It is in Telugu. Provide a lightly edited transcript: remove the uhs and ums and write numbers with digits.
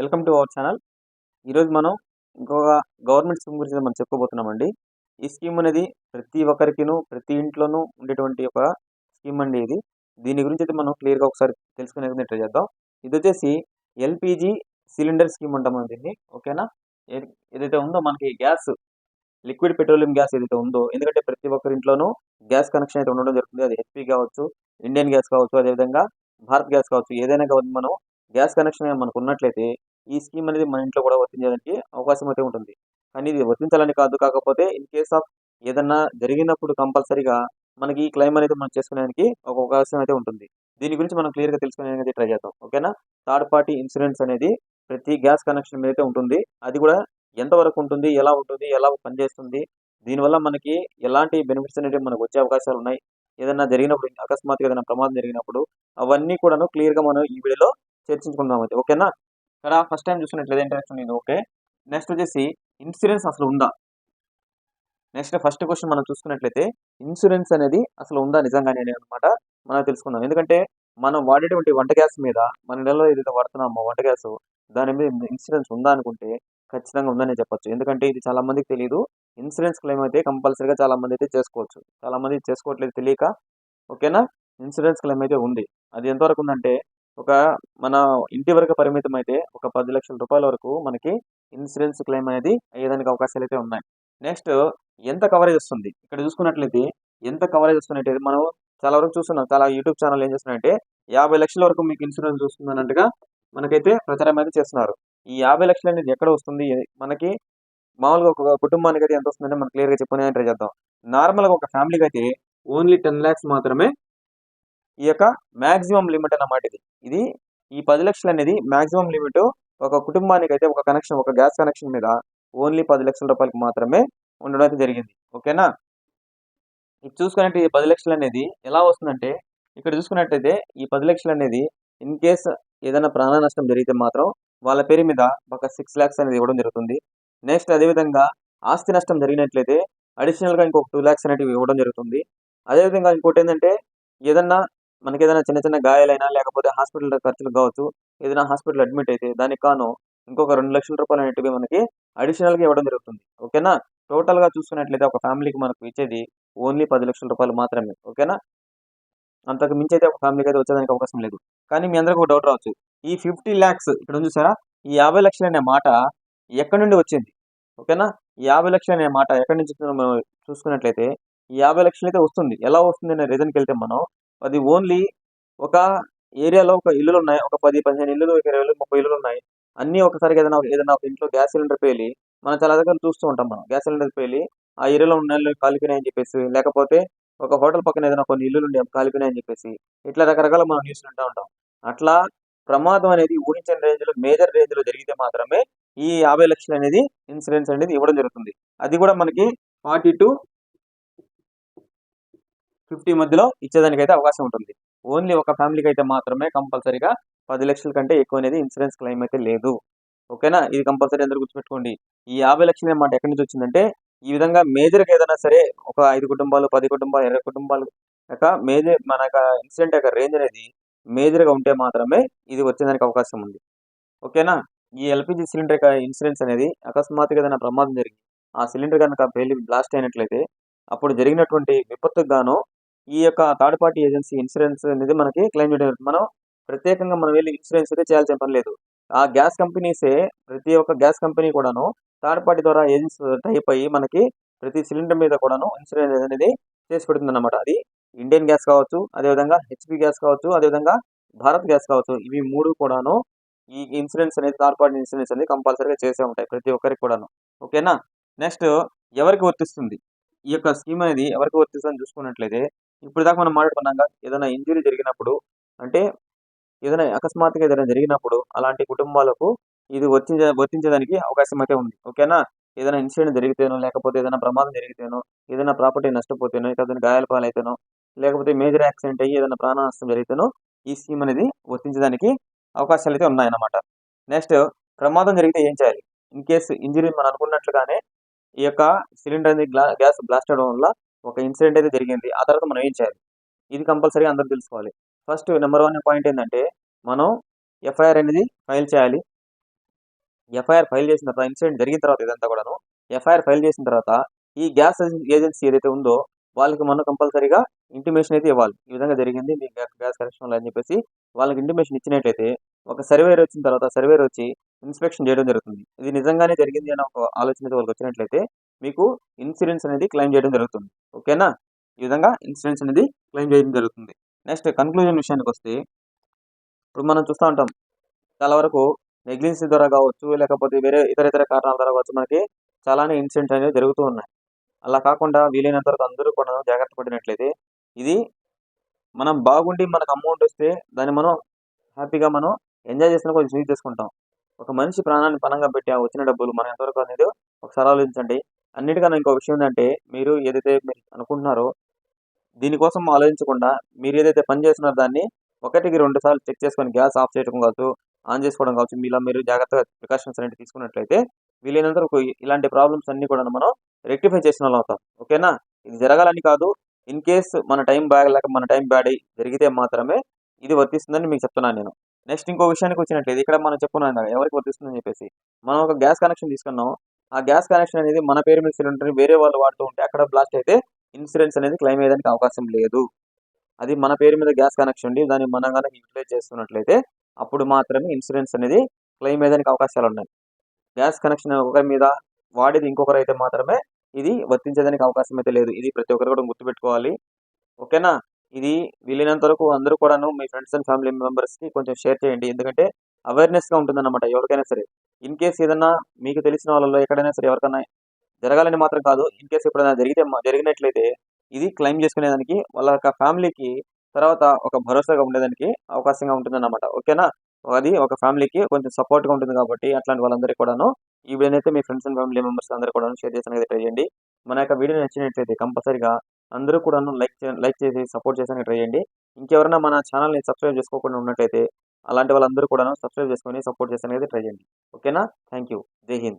Welcome to our channel. ఈరోజు మనం ఇంకొక గవర్నమెంట్ స్కీమ్ గురించి మనం చెప్పుకోబోతున్నామండి. ఈ స్కీమ్ అనేది ప్రతి ఒక్కరికిను ప్రతి ఇంట్లోనూ ఉండేటువంటి ఒక స్కీమ్ అండి ఇది. దీని గురించి అయితే మనం క్లియర్గా ఒకసారి తెలుసుకునే ట్రై చేద్దాం. ఇది వచ్చేసి ఎల్పిజి సిలిండర్ స్కీమ్ అంటాం మనం దీన్ని. ఓకేనా? ఏదైతే ఉందో మనకి గ్యాస్, లిక్విడ్ పెట్రోలియం గ్యాస్ ఏదైతే ఉందో, ఎందుకంటే ప్రతి ఒక్కరి ఇంట్లోనూ గ్యాస్ కనెక్షన్ అయితే ఉండడం జరుగుతుంది. అది హెచ్పి కావచ్చు, ఇండియన్ గ్యాస్ కావచ్చు, అదేవిధంగా భారత్ గ్యాస్ కావచ్చు, ఏదైనా కావచ్చు. మనం గ్యాస్ కనెక్షన్ మనకు ఉన్నట్లయితే ఈ స్కీమ్ అనేది మన ఇంట్లో కూడా వర్తించడానికి అవకాశం అయితే ఉంటుంది. కానీ ఇది వర్తించాలని కాదు, కాకపోతే ఇన్ కేస్ ఆఫ్ ఏదన్నా జరిగినప్పుడు కంపల్సరీగా మనకి ఈ క్లెయిమ్ అనేది మనం చేసుకోవడానికి ఒక అవకాశం అయితే ఉంటుంది. దీని గురించి మనం క్లియర్గా తెలుసుకునేది ట్రై చేద్దాం. ఓకేనా? థర్డ్ పార్టీ ఇన్సూరెన్స్ అనేది ప్రతి గ్యాస్ కనెక్షన్ మీద అయితే ఉంటుంది. అది కూడా ఎంతవరకు ఉంటుంది, ఎలా ఉంటుంది, ఎలా పనిచేస్తుంది, దీనివల్ల మనకి ఎలాంటి బెనిఫిట్స్ అనేవి మనకు వచ్చే అవకాశాలు ఉన్నాయి, ఏదైనా జరిగినప్పుడు, అకస్మాత్తుగా ఏదైనా ప్రమాదం జరిగినప్పుడు అవన్నీ కూడాను క్లియర్గా మనం ఈ వీడియోలో చర్చించుకుందాం అయితే. ఓకేనా? ఇక్కడ ఫస్ట్ టైం చూస్తున్నట్లయితే ఇంట్రెస్ట్ ఉంది. ఓకే, నెక్స్ట్ వచ్చేసి ఇన్సూరెన్స్ అసలు ఉందా? నెక్స్ట్ ఫస్ట్ క్వశ్చన్ మనం చూసుకున్నట్లయితే ఇన్సూరెన్స్ అనేది అసలు ఉందా నిజంగానే అనమాట మనం తెలుసుకుందాం. ఎందుకంటే మనం వాడేటువంటి వంట గ్యాస్ మీద, మన నెలలో ఏదైతే వాడుతున్నామో వంట గ్యాస్, దాని మీద ఇన్సూరెన్స్ ఉందా అనుకుంటే ఖచ్చితంగా ఉందని చెప్పొచ్చు. ఎందుకంటే ఇది చాలా మందికి తెలియదు. ఇన్సూరెన్స్ క్లెయిమ్ అయితే కంపల్సరీగా చాలా మంది అయితే చేసుకోవచ్చు. చాలా మంది చేసుకోవట్లేదు తెలియక. ఓకేనా? ఇన్సూరెన్స్ క్లెయిమ్ అయితే ఉంది. అది ఎంతవరకు ఉందంటే ఒక మన ఇంటి వరకు పరిమితం అయితే ఒక 10 లక్షల రూపాయల వరకు మనకి ఇన్సూరెన్స్ క్లెయిమ్ అనేది అయ్యేదానికి అవకాశాలు అయితే ఉన్నాయి. నెక్స్ట్ ఎంత కవరేజ్ వస్తుంది ఇక్కడ చూసుకున్నట్లయితే, ఎంత కవరేజ్ వస్తున్నట్టు మనం చాలా వరకు చూస్తున్నాం. చాలా యూట్యూబ్ ఛానల్ ఏం చేస్తున్నారంటే 50 లక్షల వరకు మీకు ఇన్సూరెన్స్ వస్తుంది అన్నట్టుగా మనకైతే ప్రచారం అయితే చేస్తున్నారు. ఈ 50 లక్షలు అనేది ఎక్కడ వస్తుంది మనకి? మామూలుగా ఒక కుటుంబానికి అయితే ఎంత వస్తుందంటే మనం క్లియర్గా చెప్పుకునే ట్రై చేద్దాం. నార్మల్గా ఒక ఫ్యామిలీకి అయితే ఓన్లీ 10 lakhs మాత్రమే ఈ యొక్క మాక్సిమం లిమిట్ అన్నమాట. ఇది ఈ 10 లక్షలు అనేది మాక్సిమం లిమిట్. ఒక కుటుంబానికి అయితే ఒక కనెక్షన్, ఒక గ్యాస్ కనెక్షన్ మీద ఓన్లీ 10 లక్షల రూపాయలకి మాత్రమే ఉండడం అయితే జరిగింది. ఓకేనా? ఇది చూసుకున్నట్టు ఈ 10 లక్షలు అనేది ఎలా వస్తుందంటే, ఇక్కడ చూసుకున్నట్టయితే ఈ 10 లక్షలు అనేది ఇన్ కేస్ ఏదైనా ప్రాణ నష్టం జరిగితే మాత్రం వాళ్ళ పేరు మీద ఒక 6 lakhs అనేది ఇవ్వడం జరుగుతుంది. నెక్స్ట్ అదేవిధంగా ఆస్తి నష్టం జరిగినట్లయితే అడిషనల్గా ఇంకొక 2 lakhs అనేటివి ఇవ్వడం జరుగుతుంది. అదేవిధంగా ఇంకోటి ఏంటంటే, ఏదన్నా మనకి ఏదైనా చిన్న చిన్న గాయాలైనా, లేకపోతే హాస్పిటల్ ఖర్చులు కావచ్చు, ఏదైనా హాస్పిటల్ అడ్మిట్ అయితే దానికి కాను ఇంకొక 2 లక్షల రూపాయలు అనేటివి మనకి అడిషనల్గా ఇవ్వడం జరుగుతుంది. ఓకేనా? టోటల్గా చూసుకున్నట్లయితే ఒక ఫ్యామిలీకి మనకు ఇచ్చేది ఓన్లీ 10 లక్షల రూపాయలు మాత్రమే. ఓకేనా? అంతకు మించి అయితే ఒక ఫ్యామిలీకి అయితే వచ్చేదానికి అవకాశం లేదు. కానీ మీ అందరికీ ఒక డౌట్ రావచ్చు, ఈ 50 lakhs ఇక్కడ ఉంది చూసారా, ఈ 50 లక్షలు అనే మాట ఎక్కడి నుండి వచ్చింది? ఓకేనా? ఈ 50 లక్షలు అనే మాట ఎక్కడి నుంచి మనం చూసుకున్నట్లయితే, ఈ 50 లక్షలు అయితే వస్తుంది. ఎలా వస్తుంది అనే రీజన్కి వెళ్తే మనం, అది ఓన్లీ ఒక ఏరియాలో ఒక ఇల్లులు ఉన్నాయి, ఒక 10-15 ఇల్లులు, 20 ఇల్లు, 30 ఇల్లులు ఉన్నాయి. అన్నీ ఒకసారిగా ఏదైనా ఒక ఇంట్లో గ్యాస్ సిలిండర్ పేలి, మనం చాలా దగ్గర చూస్తూ ఉంటాం. మనం గ్యాస్ సిలిండర్ పేలి ఆ ఏరియాలో ఉన్న ఇల్లు కాలిపోయినాయని చెప్పేసి, లేకపోతే ఒక హోటల్ పక్కన ఏదైనా కొన్ని ఇల్లులు ఉండి కాలిపోయినాయని చెప్పేసి, ఇట్లా రకరకాల మనం న్యూస్ వింటూ ఉంటాం. అట్లా ప్రమాదం అనేది ఊహించని రేంజ్లో, మేజర్ రేంజ్లో జరిగితే మాత్రమే ఈ 50 లక్షలు అనేది ఇన్సూరెన్స్ అనేది ఇవ్వడం జరుగుతుంది. అది కూడా మనకి 40 to 50 మధ్యలో ఇచ్చేదానికైతే అవకాశం ఉంటుంది. ఓన్లీ ఒక ఫ్యామిలీకి అయితే మాత్రమే కంపల్సరీగా 10 లక్షల కంటే ఎక్కువ అనేది ఇన్సూరెన్స్ క్లెయిమ్ అయితే లేదు. ఓకేనా? ఇది కంపల్సరీ అందరూ గుర్తుపెట్టుకోండి. ఈ 50 లక్షల అమౌంట్ ఎక్కడి నుంచి వచ్చిందంటే, ఈ విధంగా మేజర్గా ఏదైనా సరే ఒక 5 కుటుంబాలు, 10 కుటుంబాలు, 20 కుటుంబాలు యొక్క మేజర్ మన ఇన్సిడెంట్ యొక్క రేంజ్ అనేది మేజర్గా ఉంటే మాత్రమే ఇది వచ్చేదానికి అవకాశం ఉంది. ఓకేనా? ఈ ఎల్పిజి సిలిండర్ యొక్క ఇన్సూరెన్స్ అనేది అకస్మాత్తుగా ఏదైనా ప్రమాదం జరిగి ఆ సిలిండర్ కనుక పేలి బ్లాస్ట్ అయినట్లయితే, అప్పుడు జరిగినటువంటి విపత్తుకు గాను ఈ యొక్క థర్డ్ పార్టీ ఏజెన్సీ ఇన్సూరెన్స్ అనేది మనకి క్లెయిమ్ చేయడం. మనం ప్రత్యేకంగా మనం వెళ్ళి ఇన్సూరెన్స్ అయితే చేయాల్సిన పని లేదు. ఆ గ్యాస్ కంపెనీసే, ప్రతి ఒక్క గ్యాస్ కంపెనీ కూడాను థర్డ్ పార్టీ ద్వారా ఏజెన్సీ టైప్ అయ్యి మనకి ప్రతి సిలిండర్ మీద కూడాను ఇన్సూరెన్స్ అనేది చేసి పెడుతుంది అన్నమాట. అది ఇండియన్ గ్యాస్ కావచ్చు, అదేవిధంగా హెచ్పి గ్యాస్ కావచ్చు, అదేవిధంగా భారత్ గ్యాస్ కావచ్చు. ఇవి 3 కూడాను ఈ ఇన్సూరెన్స్ అనేది, థర్డ్ పార్టీ ఇన్సూరెన్స్ అనేది కంపల్సరీగా చేసే ఉంటాయి ప్రతి ఒక్కరికి కూడాను. ఓకేనా? నెక్స్ట్ ఎవరికి వర్తిస్తుంది ఈ యొక్క స్కీమ్ అనేది, ఎవరికి వర్తిస్తుందని చూసుకున్నట్లయితే, ఇప్పుడు దాకా మనం మాట్లాడుకున్నాక ఏదైనా ఇంజురీ జరిగినప్పుడు, అంటే ఏదైనా అకస్మాత్తుగా ఏదైనా జరిగినప్పుడు అలాంటి కుటుంబాలకు ఇది వర్తించేదానికి అవకాశం అయితే ఉంది. ఓకేనా? ఏదైనా ఇన్సిడెంట్ జరిగితేనో, లేకపోతే ఏదైనా ప్రమాదం జరిగితేనో, ఏదైనా ప్రాపర్టీ నష్టపోతేనో, ఏదైనా గాయాల పాలైతేనో, లేకపోతే మేజర్ యాక్సిడెంట్ అయ్యి ఏదైనా ప్రాణ నష్టం జరిగితేనో ఈ స్కీమ్ అనేది వర్తించడానికి అవకాశాలు అయితే ఉన్నాయన్నమాట. నెక్స్ట్ ప్రమాదం జరిగితే ఏం చేయాలి? ఇన్ కేసు ఇంజరీ మనం అనుకున్నట్లుగానే ఈ యొక్క సిలిండర్ అనేది గ్యాస్ బ్లాస్ట్ అవడం వల్ల ఒక ఇన్సిడెంట్ అయితే జరిగింది. ఆ తర్వాత మనం ఏం చేయాలి? ఇది కంపల్సరీగా అందరూ తెలుసుకోవాలి. ఫస్ట్ నెంబర్ 1 పాయింట్ ఏంటంటే, మనం ఎఫ్ఐఆర్ అనేది ఫైల్ చేయాలి. ఎఫ్ఐఆర్ ఫైల్ చేసిన తర్వాత ఇన్సిడెంట్ జరిగిన తర్వాత ఇదంతా కూడాను ఎఫ్ఐఆర్ ఫైల్ చేసిన తర్వాత ఈ గ్యాస్ ఏజెన్సీ ఏదైతే ఉందో వాళ్ళకి మనం కంపల్సరీగా ఇంటిమేషన్ అయితే ఇవ్వాలి. ఈ విధంగా జరిగింది మీ గ్యాస్ కనెక్షన్ అని చెప్పేసి వాళ్ళకి ఇంటిమేషన్ ఇచ్చినట్లయితే ఒక సర్వేర్ వచ్చిన తర్వాత సర్వేర్ వచ్చి ఇన్స్పెక్షన్ చేయడం జరుగుతుంది. ఇది నిజంగానే జరిగింది అనే ఒక ఆలోచన వాళ్ళకి వచ్చినట్లయితే మీకు ఇన్సూరెన్స్ అనేది క్లెయిమ్ చేయడం జరుగుతుంది. ఓకేనా? ఈ విధంగా ఇన్సూరెన్స్ అనేది క్లెయిమ్ చేయడం జరుగుతుంది. నెక్స్ట్ కన్క్లూజన్ విషయానికి వస్తే ఇప్పుడు మనం చూస్తూ ఉంటాం చాలా వరకు నెగ్లిజెన్సీ ద్వారా కావచ్చు, లేకపోతే వేరే ఇతర కారణాల ద్వారా కావచ్చు మనకి చాలానే ఇన్సిడెంట్స్ అనేవి జరుగుతూ ఉన్నాయి. అలా కాకుండా వీలైనంత వరకు అందరూ కూడా జాగ్రత్త పడినట్లయితే ఇది మనం బాగుండి మనకు అమౌంట్ వస్తే దాన్ని మనం హ్యాపీగా మనం ఎంజాయ్ చేసిన కొంచెం యూజ్ చేసుకుంటాం. ఒక మనిషి ప్రాణాన్ని పణంగా పెట్టి ఆ వచ్చిన డబ్బులు మనం ఎంతవరకు అనేది ఒకసారి ఆలోచించండి. అన్నిటికన్నా ఇంకో విషయం ఏంటంటే మీరు ఏదైతే మీరు అనుకుంటున్నారో దీనికోసం ఆలోచించకుండా మీరు ఏదైతే పని చేస్తున్నారో దాన్ని 1-2 సార్లు చెక్ చేసుకొని గ్యాస్ ఆఫ్ చేయడం కావచ్చు, ఆన్ చేసుకోవడం కావచ్చు, మీలా మీరు జాగ్రత్తగా ప్రికాషన్స్ అనేవి తీసుకున్నట్లయితే వీలైనంత వరకు ఇలాంటి ప్రాబ్లమ్స్ అన్ని కూడా మనం రెక్టిఫై చేసిన వాళ్ళం అవుతాం. ఓకేనా? ఇది జరగాలని కాదు. ఇన్ కేస్ మన టైం బాగలేక మన టైం బ్యాడ్ అయ్యి జరిగితే మాత్రమే ఇది వర్తిస్తుందని మీకు చెప్తున్నాను నేను. నెక్స్ట్ ఇంకో విషయానికి వచ్చినట్లయితే ఇక్కడ మనం చెప్పుకున్నాం ఇందాక ఎవరికి వర్తిస్తుందని చెప్పేసి. మనం ఒక గ్యాస్ కనెక్షన్ తీసుకున్నాం. ఆ గ్యాస్ కనెక్షన్ అనేది మన పేరు మీద సిలిండర్‌ని వేరే వాళ్ళు వాడుతూ ఉంటే అక్కడ బ్లాస్ట్ అయితే ఇన్సూరెన్స్ అనేది క్లెయిమ్ అయ్యేదానికి అవకాశం లేదు. అది మన పేరు మీద గ్యాస్ కనెక్షన్ ఉండి దాన్ని మనం గనక యూటిలైజ్ చేస్తున్నట్లయితే అప్పుడు మాత్రమే ఇన్సూరెన్స్ అనేది క్లెయిమ్ అయ్యేదానికి అవకాశాలున్నాయి. గ్యాస్ కనెక్షన్ ఒకరి మీద వాడేది ఇంకొకరైతే మాత్రమే ఇది వర్తించేదానికి అవకాశం అయితే లేదు. ఇది ప్రతి ఒక్కరు కూడా గుర్తుపెట్టుకోవాలి. ఓకేనా? ఇది వీలైనంత వరకు అందరూ కూడాను మీ ఫ్రెండ్స్ అండ్ ఫ్యామిలీ మెంబర్స్‌కి కొంచెం షేర్ చేయండి. ఎందుకంటే అవేర్‌నెస్‌గా ఉంటుందన్నమాట ఎవరికైనా సరే. ఇన్ కేస్ ఏదన్నా మీకు తెలిసిన వాళ్ళలో ఎక్కడైనా సరే ఎవరికన్నా జరగాలని మాత్రం కాదు. ఇన్ కేస్ ఎప్పుడైనా జరిగినట్లయితే ఇది క్లెయిమ్ చేసుకునేదానికి వాళ్ళ యొక్క ఫ్యామిలీకి తర్వాత ఒక భరోసాగా ఉండేదానికి అవకాశంగా ఉంటుందన్నమాట. ఓకేనా? అది ఒక ఫ్యామిలీకి కొంచెం సపోర్ట్‌గా ఉంటుంది కాబట్టి అట్లాంటి వాళ్ళందరికీ కూడాను ఈ వీడియోనైతే మీ ఫ్రెండ్స్ అండ్ ఫ్యామిలీ మెంబర్స్ అందరూ కూడాను షేర్ చేయడానికి ట్రై చేయండి. మన యొక్క వీడియో నచ్చినట్లయితే కంపల్సరీగా అందరూ కూడాను లైక్ చేసి సపోర్ట్ చేయడానికి ట్రై చేయండి. ఇంకెవరైనా మన ఛానల్‌ని సబ్స్క్రైబ్ చేసుకోకుండా ఉన్నట్టయితే అలాంటి వాళ్ళందరూ కూడాను సబ్స్క్రైబ్ చేసుకొని సపోర్ట్ చేయడానికి ట్రై చేయండి. ఓకేనా? Thank you. జై హింద్.